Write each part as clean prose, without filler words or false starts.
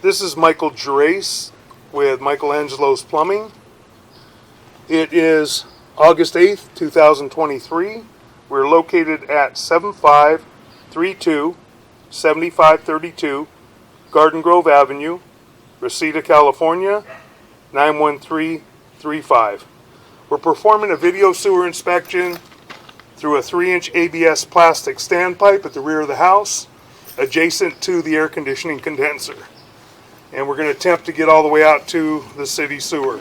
This is Michael Gerace with Michelangelo's Plumbing. It is August 8th, 2023. We're located at 7532 7532 Garden Grove Avenue, Reseda, California, 91335. We're performing a video sewer inspection through a 3-inch ABS plastic standpipe at the rear of the house, adjacent to the air conditioning condenser. And we're going to attempt to get all the way out to the city sewer.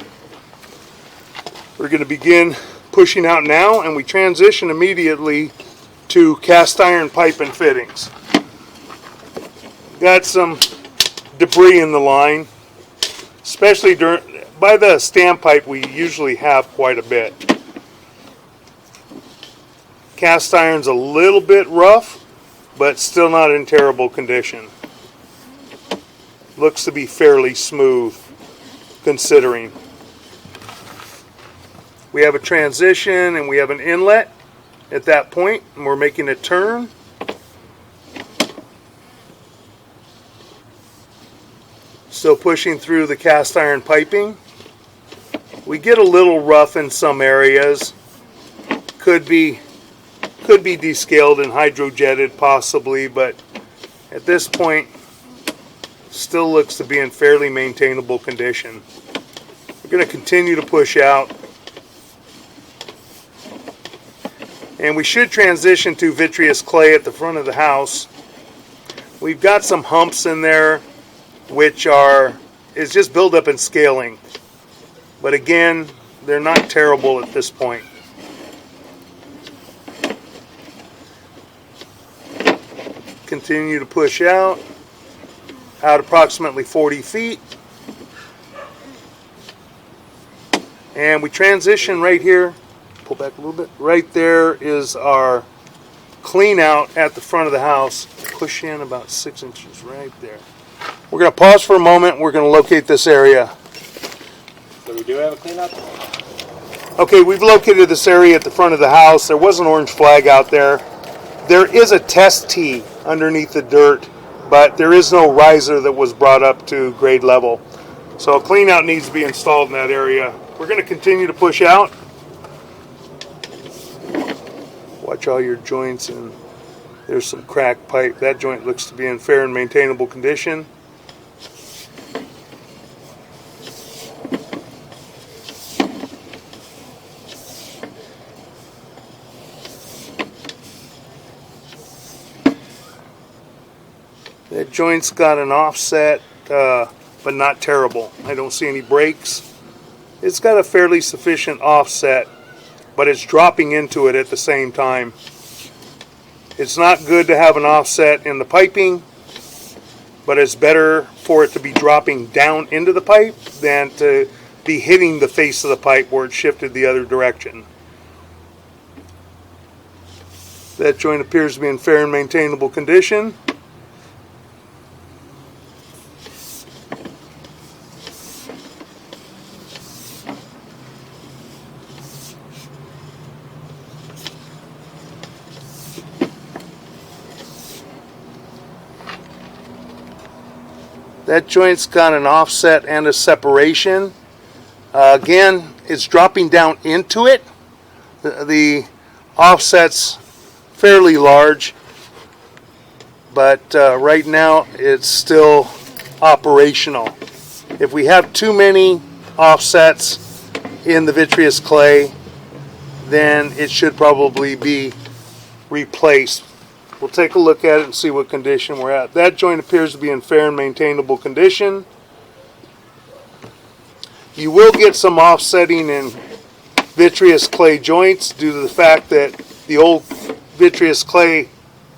We're going to begin pushing out now, and we transition immediately to cast iron pipe and fittings. Got some debris in the line, especially by the standpipe. We usually have quite a bit. Cast iron's a little bit rough, but still not in terrible condition. Looks to be fairly smooth, considering. We have a transition and we have an inlet at that point, and we're making a turn. Still pushing through the cast iron piping. We get a little rough in some areas. Could be descaled and hydrojetted possibly, but at this point still looks to be in fairly maintainable condition. We're going to continue to push out, and we should transition to vitreous clay at the front of the house. We've got some humps in there which is just buildup and scaling, but again, they're not terrible at this point. Continue to push out approximately 40 feet, and we transition right here. Pull back a little bit. Right there is our clean out at the front of the house. Push in about 6 inches right there. We're going to pause for a moment. We're going to locate this area. So we do have a clean out? Okay, we've located this area at the front of the house. There was an orange flag out there. There is a test tee underneath the dirt, but there is no riser that was brought up to grade level. So a clean out needs to be installed in that area. We're going to continue to push out. Watch all your joints, and there's some cracked pipe. That joint looks to be in fair and maintainable condition. That joint's got an offset, but not terrible. I don't see any breaks. It's got a fairly sufficient offset, but it's dropping into it at the same time. It's not good to have an offset in the piping, but it's better for it to be dropping down into the pipe than to be hitting the face of the pipe where it shifted the other direction. That joint appears to be in fair and maintainable condition. That joint's got an offset and a separation. Again, it's dropping down into it. The offset's fairly large, but right now it's still operational. If we have too many offsets in the vitreous clay, then it should probably be replaced. We'll take a look at it and see what condition we're at. That joint appears to be in fair and maintainable condition. You will get some offsetting in vitreous clay joints due to the fact that the old vitreous clay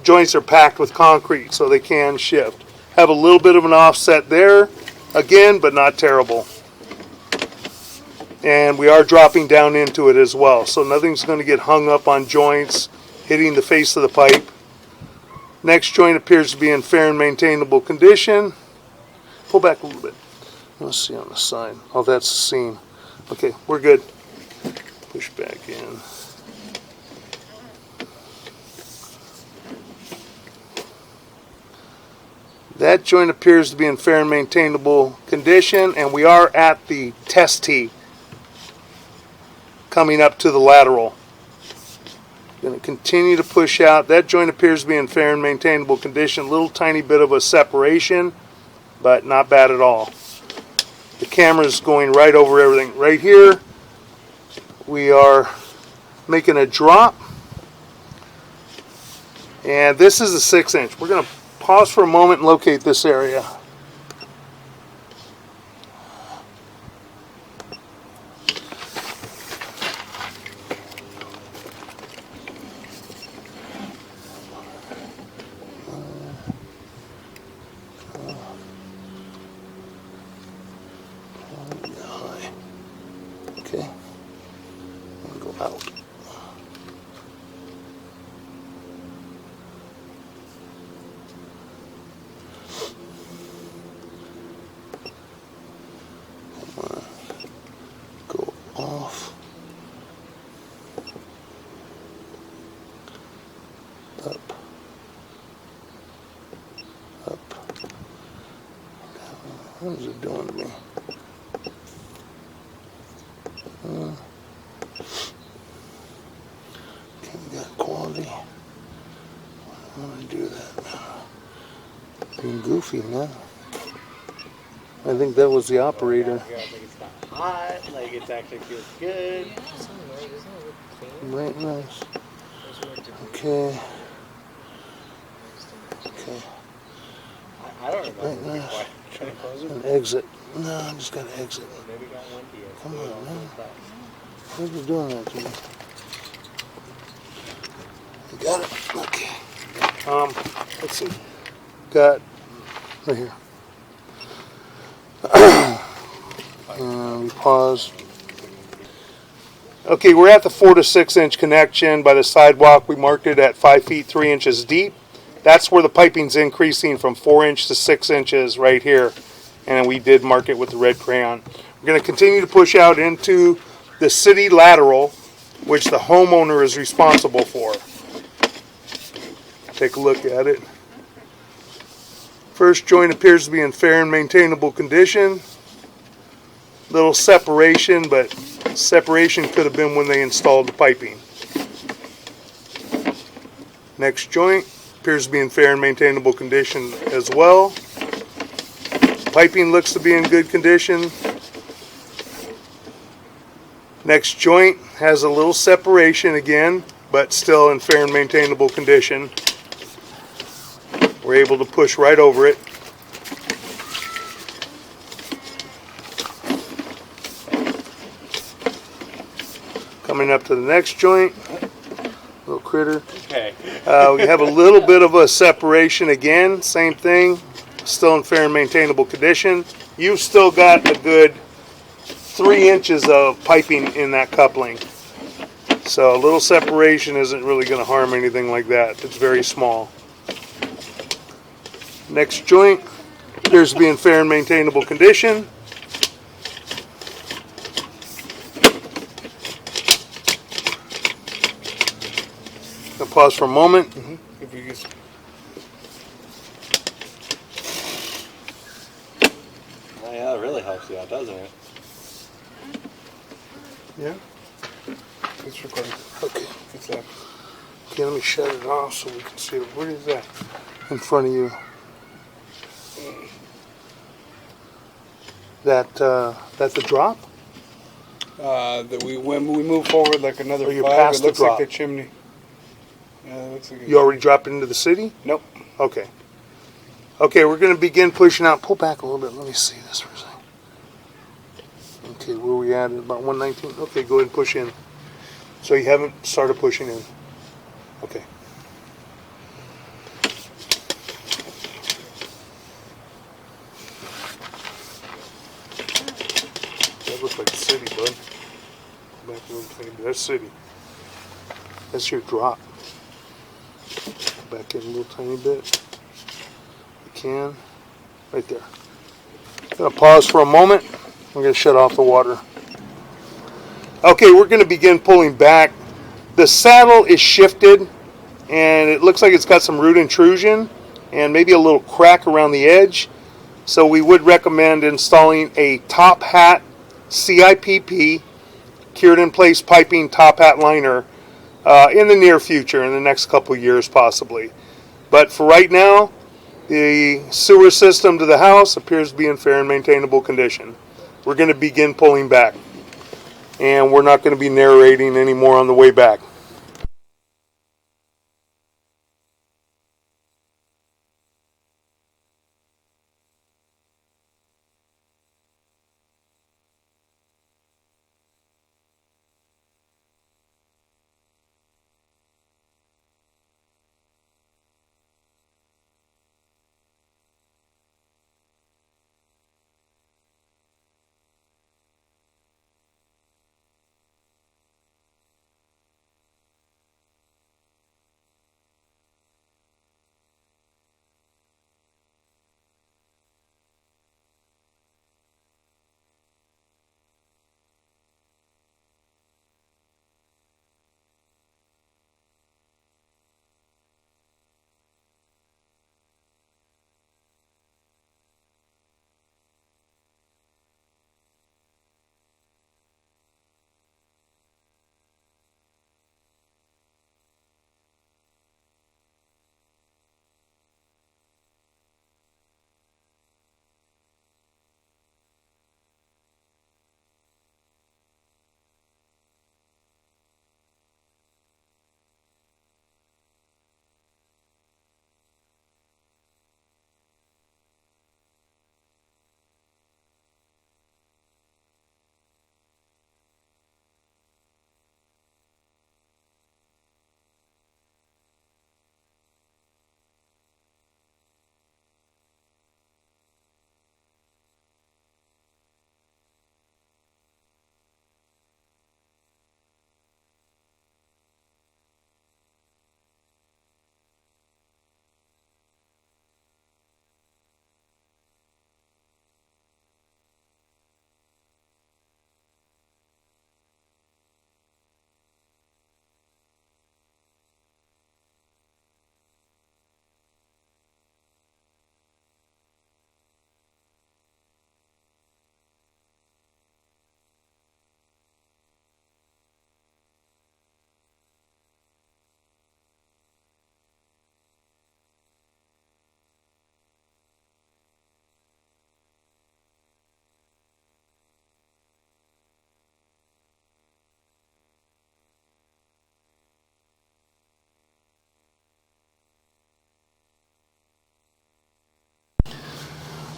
joints are packed with concrete, so they can shift. Have a little bit of an offset there, again, but not terrible. And we are dropping down into it as well, so nothing's going to get hung up on joints hitting the face of the pipe. Next joint appears to be in fair and maintainable condition. Pull back a little bit. Let's see on the side. Oh, that's the seam. Okay, we're good. Push back in. That joint appears to be in fair and maintainable condition, and we are at the test tee coming up to the lateral. Going to continue to push out. That joint appears to be in fair and maintainable condition. Little tiny bit of a separation, but not bad at all. The camera's going right over everything. Right here, we are making a drop. And this is a 6-inch. We're going to pause for a moment and locate this area. Okay, I'll go out. Go off. Up. Up. What is it doing to me? Okay, we got quality. I want to do that now. Being goofy now. I think that was the operator. Yeah, like it's not hot, like it actually feels good. Right, nice. Okay. Okay. I don't remember. Right, nice. Why? Trying to close it? And exit. No, I just gotta exit. Maybe got windy. Come on, man. What are you doing that to me? You got it? Okay. Let's see. Got right here. We pause. Okay, we're at the 4 to 6 inch connection by the sidewalk. We marked it at 5 feet 3 inches deep. That's where the piping's increasing from 4 inch to 6 inches right here. And we did mark it with the red crayon. We're going to continue to push out into the city lateral, which the homeowner is responsible for. Take a look at it. First joint appears to be in fair and maintainable condition. Little separation, but separation could have been when they installed the piping. Next joint appears to be in fair and maintainable condition as well. Piping looks to be in good condition. Next joint has a little separation again, but still in fair and maintainable condition. We're able to push right over it. Coming up to the next joint, little critter. Okay. We have a little bit of a separation again, same thing, still in fair and maintainable condition. You've still got a good 3 inches of piping in that coupling. So a little separation isn't really going to harm anything like that. It's very small. Next joint appears to be in fair and maintainable condition. I'll pause for a moment. If you just... Oh, yeah, that really helps you out, doesn't it? Yeah. It's recording. Okay. It's up. Okay, let me shut it off so we can see it. What is that in front of you? That's the drop? That when we move forward like another Oh, you're 5, past it the looks drop. like the chimney. Yeah, it looks like You already dropped into the city? Nope. Okay. Okay, we're going to begin pushing out. Pull back a little bit. Let me see this for a second. Okay, where are we at? About 119? Okay, go ahead and push in. So you haven't started pushing in. Okay. That looks like the city, bud. Back a little tiny bit. That's city. That's your drop. Back in a little tiny bit. You can. Right there. I'm going to pause for a moment. I'm going to shut off the water. Okay, we're going to begin pulling back. The saddle is shifted, and it looks like it's got some root intrusion. and maybe a little crack around the edge. So we would recommend installing a top hat CIPP, cured in place piping top hat liner, in the near future, in the next couple years possibly. But for right now, the sewer system to the house appears to be in fair and maintainable condition. We're going to begin pulling back, and we're not going to be narrating anymore on the way back.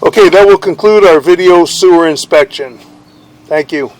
Okay, that will conclude our video sewer inspection. Thank you.